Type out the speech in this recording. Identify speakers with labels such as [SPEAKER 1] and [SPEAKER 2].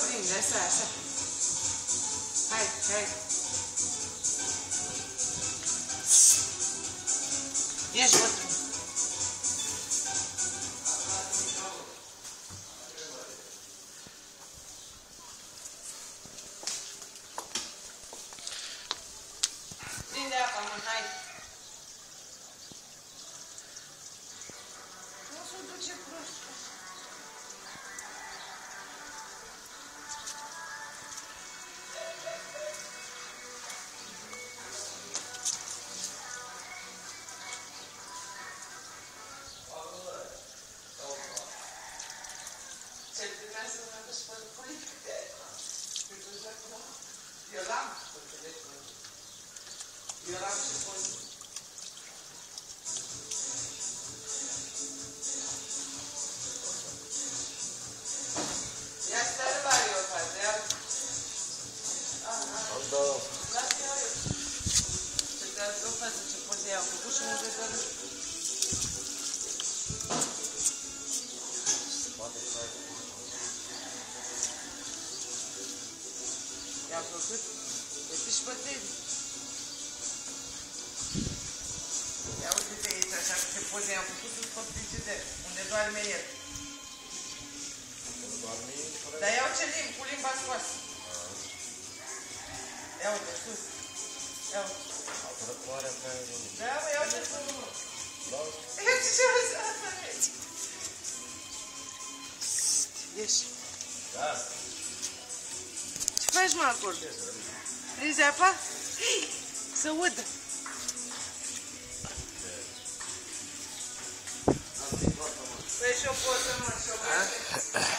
[SPEAKER 1] prinde, așa, așa. Hai, hai. Ieși, bătrân. Prinde apa, mă, hai. Nu se duce prost. Ce primează să mă duci pe politic? Eu l-am pe telefon. Eu l-am și pun. Ia stai la eu, frate, ia. Lasă eu. Ce te-ați o față, ce poze i-am făcut și nu te doar. I-am făcut? Uite și pe tine. Ia uite-te aici, așa cu ce poze i-am făcut, sus pe plicite, unde doarme el. Dar iau ce limbi, cu limba scoasă. Ia uite, sus. Ia uite. Da, mă, ia uite sus. Ia uite ce o să asta aici. Ieși.
[SPEAKER 2] Da.
[SPEAKER 1] Ce faci, mă, acolo? Prinzi apa? Să udă. Păi și-o poză, mă, și-o poză.